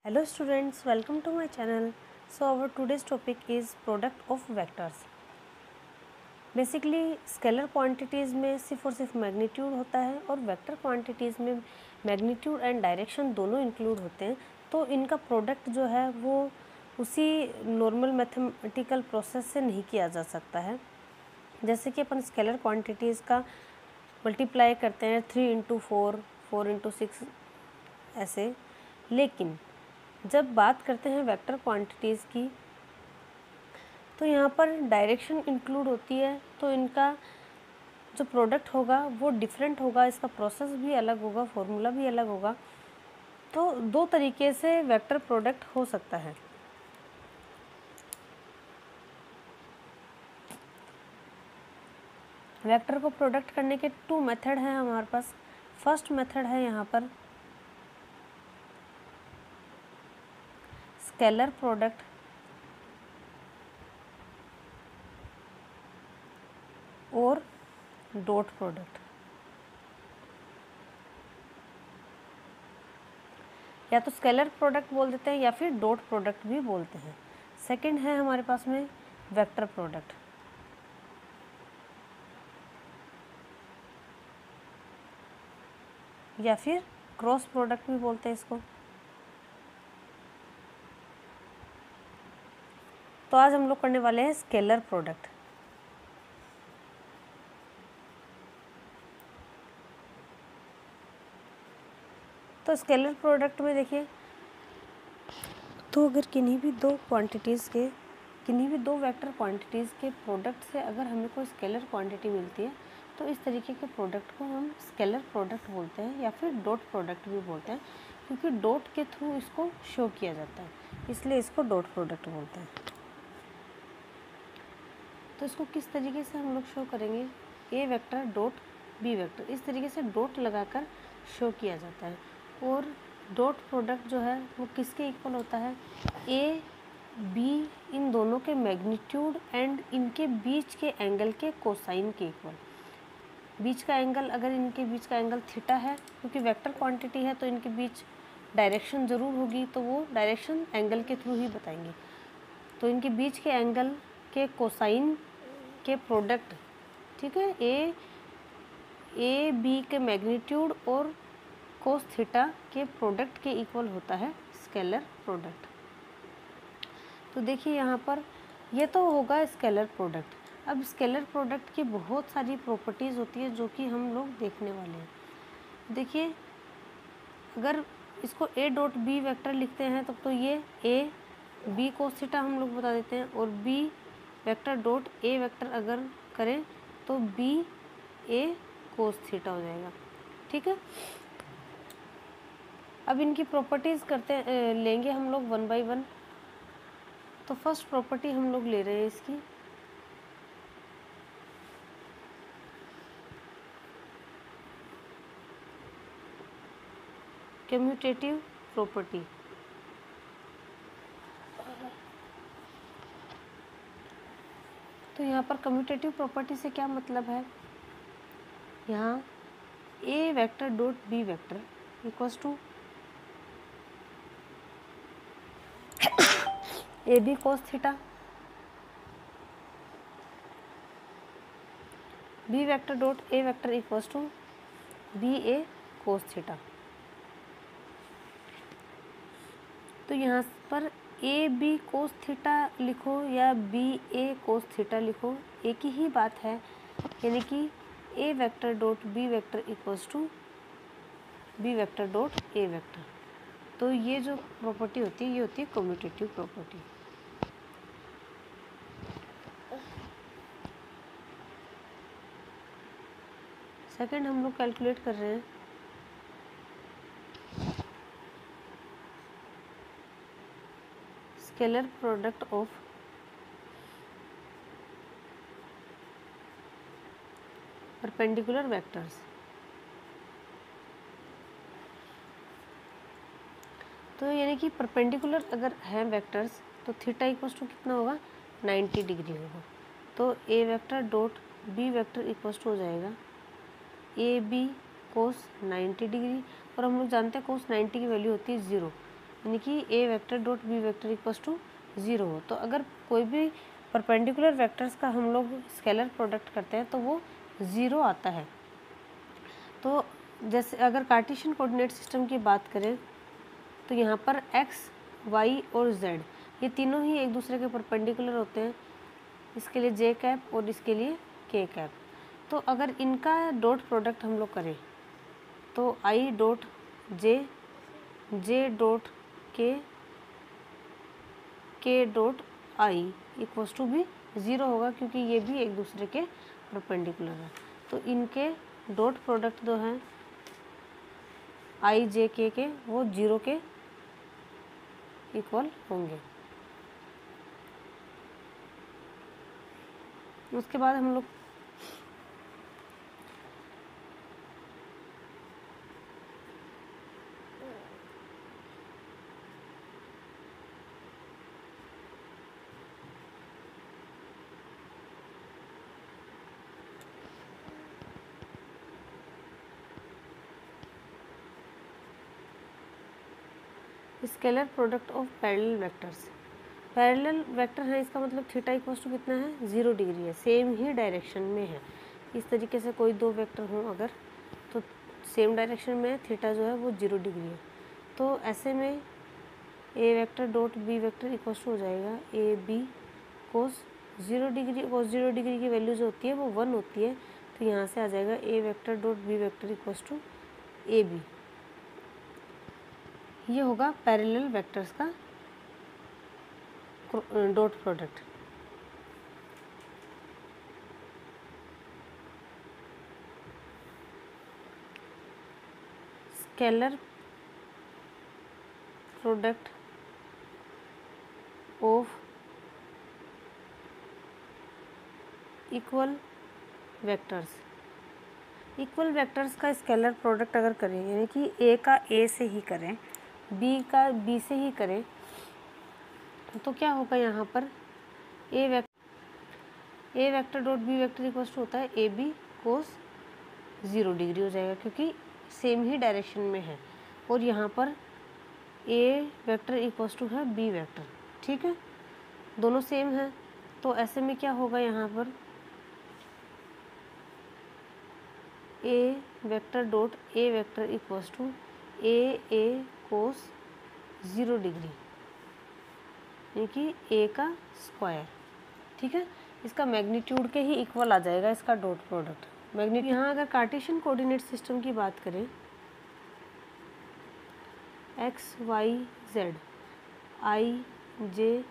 Hello students, welcome to my channel. So our today's topic is product of vectors. Basically scalar quantities में सिर्फ और सिर्फ magnitude होता है और वेक्टर क्वांटिटीज़ में मैग्नीट्यूड एंड डायरेक्शन दोनों इंक्लूड होते हैं। तो इनका प्रोडक्ट जो है वो उसी नॉर्मल मैथमेटिकल प्रोसेस से नहीं किया जा सकता है। जैसे कि अपन स्केलर क्वांटिटीज़ का मल्टीप्लाई करते हैं 3 इंटू 4, 4 इंटू 6 ऐसे, लेकिन जब बात करते हैं वेक्टर क्वांटिटीज़ की तो यहाँ पर डायरेक्शन इंक्लूड होती है, तो इनका जो प्रोडक्ट होगा वो डिफरेंट होगा, इसका प्रोसेस भी अलग होगा, फॉर्मूला भी अलग होगा। तो दो तरीके से वेक्टर प्रोडक्ट हो सकता है। वेक्टर को प्रोडक्ट करने के 2 मेथड हैं हमारे पास। फर्स्ट मेथड है यहाँ पर स्केलर प्रोडक्ट और डॉट प्रोडक्ट, या तो स्केलर प्रोडक्ट बोल देते हैं या फिर डॉट प्रोडक्ट भी बोलते हैं। सेकंड है हमारे पास में वेक्टर प्रोडक्ट। या फिर क्रॉस प्रोडक्ट भी बोलते हैं इसको। तो आज हम लोग करने वाले हैं स्केलर प्रोडक्ट। तो स्केलर प्रोडक्ट में देखिए, तो अगर किन्हीं भी दो वेक्टर क्वांटिटीज़ के प्रोडक्ट से अगर हमें कोई स्केलर क्वांटिटी मिलती है तो इस तरीके के प्रोडक्ट को हम स्केलर प्रोडक्ट बोलते हैं या फिर डॉट प्रोडक्ट भी बोलते हैं, क्योंकि डॉट के थ्रू इसको शो किया जाता है, इसलिए इसको डॉट प्रोडक्ट बोलते हैं। तो इसको किस तरीके से हम लोग शो करेंगे, ए वेक्टर डॉट बी वेक्टर, इस तरीके से डॉट लगाकर शो किया जाता है। और डॉट प्रोडक्ट जो है वो किसके इक्वल होता है, ए बी इन दोनों के मैग्नीट्यूड एंड इनके बीच के एंगल के कोसाइन के इक्वल। बीच का एंगल, अगर इनके बीच का एंगल थीटा है, क्योंकि वेक्टर क्वांटिटी है तो इनके बीच डायरेक्शन ज़रूर होगी, तो वो डायरेक्शन एंगल के थ्रू ही बताएंगे। तो इनके बीच के एंगल के कोसाइन के प्रोडक्ट, ठीक है, ए बी के मैग्नीट्यूड और कोस थीटा के प्रोडक्ट के इक्वल होता है स्केलर प्रोडक्ट। तो देखिए यहाँ पर ये तो होगा स्केलर प्रोडक्ट। अब स्केलर प्रोडक्ट की बहुत सारी प्रॉपर्टीज़ होती है जो कि हम लोग देखने वाले हैं। देखिए, अगर इसको ए डॉट बी वेक्टर लिखते हैं तब तो ये ए बी कोस थीटा हम लोग बता देते हैं, और B vector dot A vector अगर करें तो बी ए कोस थीटा हो जाएगा। ठीक है, अब इनकी प्रॉपर्टीज़ लेंगे हम लोग वन बाय वन। तो फर्स्ट प्रॉपर्टी हम लोग ले रहे हैं इसकी, कम्यूटेटिव प्रॉपर्टी। तो यहाँ पर कम्यूटेटिव प्रॉपर्टी से क्या मतलब है, यहाँ A vector dot B vector equals to A B cos theta, B vector dot A vector equals to B A cos theta. तो यहाँ पर ए बी कोस थीटा लिखो या बी ए कोस थीटा लिखो, एक ही बात है, यानी कि A vector dot B vector equals to B vector dot A vector. तो ये जो प्रॉपर्टी होती है ये होती है कम्यूटेटिव प्रॉपर्टी। सेकंड हम लोग कैलकुलेट कर रहे हैं scalar product of perpendicular vectors. तो यानी कि परपेंडिकुलर अगर है वेक्टर्स तो थीटा इक्वल्स टू कितना होगा, 90 डिग्री होगा। तो A vector dot B vector equals to हो जाएगा ए बी कोस 90 डिग्री, और हम लोग जानते हैं कोस 90 की वैल्यू होती है 0, यानी कि A vector dot B vector equals to 0 हो। तो अगर कोई भी परपेंडिकुलर वेक्टर्स का हम लोग स्केलर प्रोडक्ट करते हैं तो वो 0 आता है। तो जैसे अगर कार्टेशियन कोऑर्डिनेट सिस्टम की बात करें तो यहाँ पर x, y और z ये तीनों ही एक दूसरे के परपेंडिकुलर होते हैं, इसके लिए j कैप और इसके लिए k कैप। तो अगर इनका डॉट प्रोडक्ट हम लोग करें तो i dot j, j dot k, k dot i equals to भी 0 होगा, क्योंकि ये भी एक दूसरे के परपेंडिकुलर है। तो इनके डॉट प्रोडक्ट जो हैं i j k के वो 0 के इक्वल होंगे। उसके बाद हम लोग scalar product of parallel vectors. Parallel vector है, इसका मतलब थीटा इक्वल्स टू कितना है 0 डिग्री है, सेम ही डायरेक्शन में है। इस तरीके से कोई दो वेक्टर हों अगर तो सेम डायरेक्शन में थीटा जो है वो 0 डिग्री है। तो ऐसे में A vector dot B vector equals to हो जाएगा A B cos 0 degree. Cos 0 degree की वैल्यू जो होती है वो 1 होती है। तो यहाँ से आ जाएगा A vector dot B vector equals to A B. ये होगा पैरेलल वेक्टर्स का dot product. Scalar product of equal vectors. Equal vectors का स्केलर प्रोडक्ट अगर करें, यानी कि ए का ए से ही करें, बी का बी से ही करें, तो क्या होगा यहाँ पर A vector dot B vector equals to होता है ए बी कोस 0 डिग्री हो जाएगा, क्योंकि सेम ही डायरेक्शन में है। और यहाँ पर ए वेक्टर इक्वल्स टू है बी वेक्टर, ठीक है, दोनों सेम है। तो ऐसे में क्या होगा यहाँ पर A vector dot A vector equals to A cos 0 degree, यानी कि ए का स्क्वायर, ठीक है। इसका मैग्नीट्यूड के ही इक्वल आ जाएगा इसका डॉट प्रोडक्ट मैग्नीट्यूड। यहाँ अगर कार्टेशियन कोऑर्डिनेट सिस्टम की बात करें एक्स वाई जेड आई जे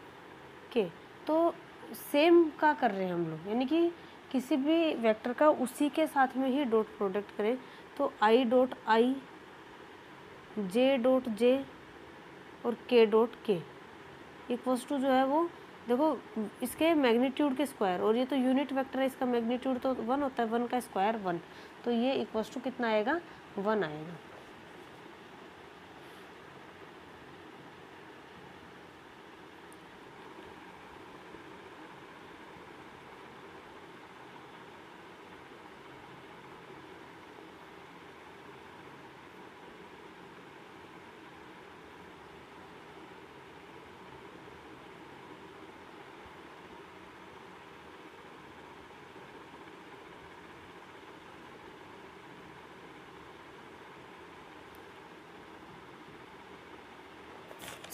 के, तो सेम का कर रहे हैं हम लोग, यानी कि किसी भी वेक्टर का उसी के साथ में ही डॉट प्रोडक्ट करें। तो I dot I, J dot J और के डॉट के इक्वल्स टू जो है वो देखो इसके मैग्नीट्यूड के स्क्वायर, और ये तो यूनिट वेक्टर है, इसका मैग्नीट्यूड तो 1 होता है, 1 का स्क्वायर 1, तो ये इक्वल्स टू कितना आएगा 1 आएगा।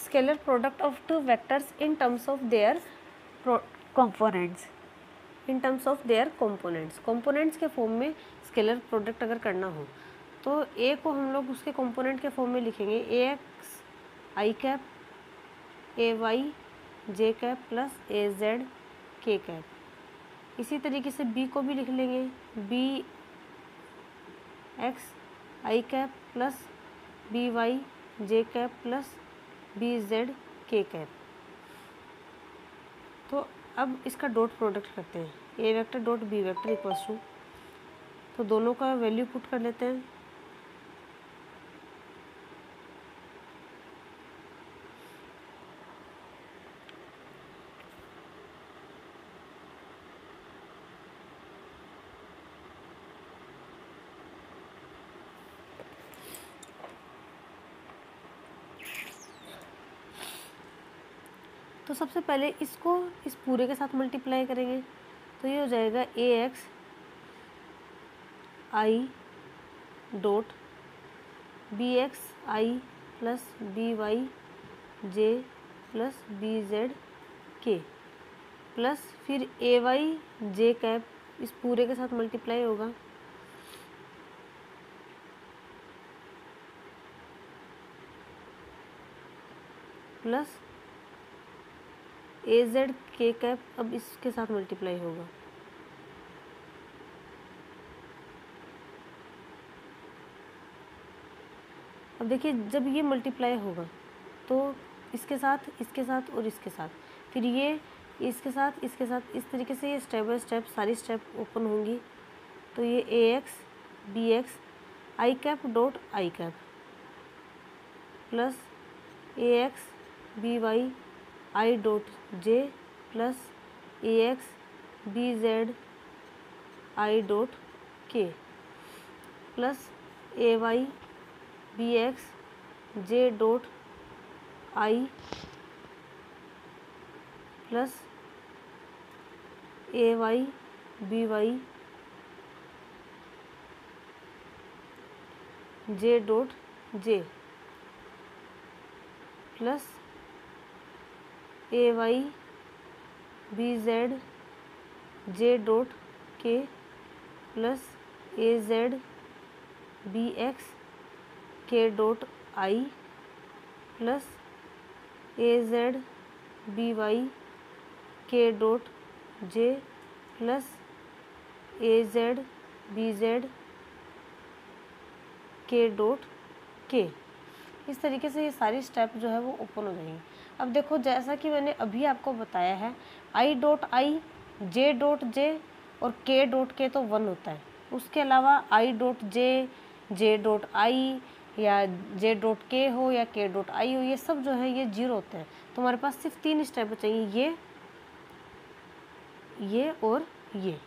Scalar product of two vectors in terms of their components, in terms of their components के फॉर्म में स्केलर प्रोडक्ट अगर करना हो तो ए को हम लोग उसके कंपोनेंट के फॉर्म में लिखेंगे A X I cap A Y J cap plus A Z K cap. इसी तरीके से बी को भी लिख लेंगे B X I cap plus B Y J cap plus B Z K cap. तो अब इसका डॉट प्रोडक्ट करते हैं, A vector dot B vector equals to, तो दोनों का वैल्यू पुट कर लेते हैं। तो सबसे पहले इसको इस पूरे के साथ मल्टीप्लाई करेंगे, तो ये हो जाएगा AX I dot BX I plus BY J plus BZ K plus फिर AY J कैप इस पूरे के साथ मल्टीप्लाई होगा, प्लस AZ K कैप अब इसके साथ मल्टीप्लाई होगा, अब देखिए जब ये मल्टीप्लाई होगा तो इसके साथ और इसके साथ, फिर ये इसके साथ इस तरीके से ये स्टेप बाय स्टेप सारी स्टेप ओपन होंगी। तो ये AX BX I cap dot I cap plus AX BY I dot J plus AX BZ I dot K plus AY BX J dot I plus AY BY J dot J plus AY BZ J dot K plus AZ BX K dot I plus AZ BY K dot J plus AZ BZ K dot K। इस तरीके से ये सारी step जो है वो open हो जाएंगी। अब देखो जैसा कि मैंने अभी आपको बताया है I dot I J dot J और K डॉट K तो 1 होता है, उसके अलावा I dot J J dot I या J डॉट K हो या K डॉट I हो, ये सब जो है ये 0 होते हैं। तो हमारे पास सिर्फ 3 स्टेप बचेंगे, ये और ये।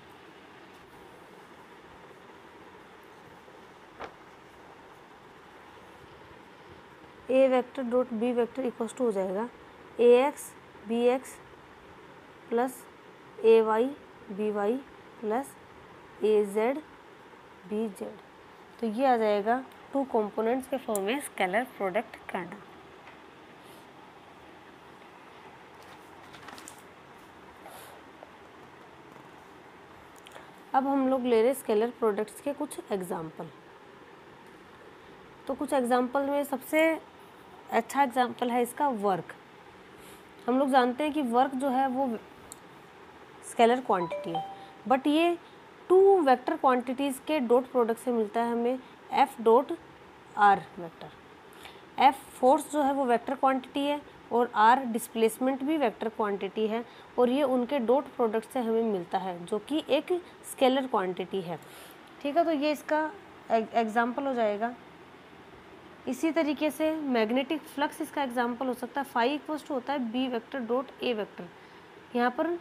A vector dot B vector equals to हो जाएगा AX BX plus AY BY plus AZ BZ। तो ये आ जाएगा 2 कंपोनेंट्स के फॉर्म में स्केलर प्रोडक्ट करना। अब हम लोग ले रहे स्केलर प्रोडक्ट्स के कुछ एग्जाम्पल। तो कुछ एग्जाम्पल में सबसे अच्छा एग्जाम्पल है इसका वर्क। हम लोग जानते हैं कि वर्क जो है वो स्केलर क्वांटिटी है, बट ये 2 वेक्टर क्वांटिटीज़ के डॉट प्रोडक्ट से मिलता है हमें F dot R vector. F force जो है वो वेक्टर क्वांटिटी है और R डिस्प्लेसमेंट भी वेक्टर क्वांटिटी है, और ये उनके डॉट प्रोडक्ट से हमें मिलता है जो कि एक स्केलर क्वांटिटी है। ठीक है, तो ये इसका एग्जाम्पल हो जाएगा। इसी तरीके से मैग्नेटिक फ्लक्स इसका एग्जाम्पल हो सकता है। फाई इक्वल्स टू होता है B vector dot A vector. यहाँ पर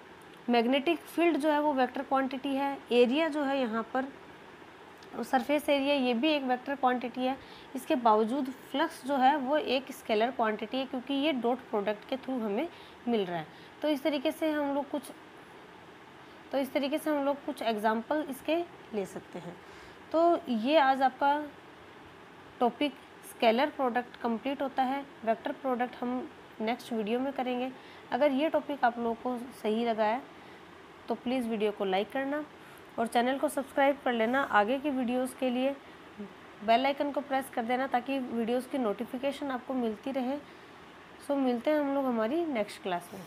मैग्नेटिक फील्ड जो है वो वेक्टर क्वांटिटी है, एरिया जो है यहाँ पर सरफेस एरिया ये भी एक वेक्टर क्वांटिटी है। इसके बावजूद फ्लक्स जो है वो एक स्केलर क्वांटिटी है क्योंकि ये डॉट प्रोडक्ट के थ्रू हमें मिल रहा है। तो इस तरीके से हम लोग कुछ एग्जाम्पल इसके ले सकते हैं। तो ये आज आपका टॉपिक स्केलर प्रोडक्ट कंप्लीट होता है। वेक्टर प्रोडक्ट हम नेक्स्ट वीडियो में करेंगे। अगर ये टॉपिक आप लोगों को सही लगा है तो प्लीज़ वीडियो को लाइक करना और चैनल को सब्सक्राइब कर लेना। आगे की वीडियोस के लिए बेल आइकन को प्रेस कर देना ताकि वीडियोस की नोटिफिकेशन आपको मिलती रहे। सो मिलते हैं हम लोग हमारी नेक्स्ट क्लास में।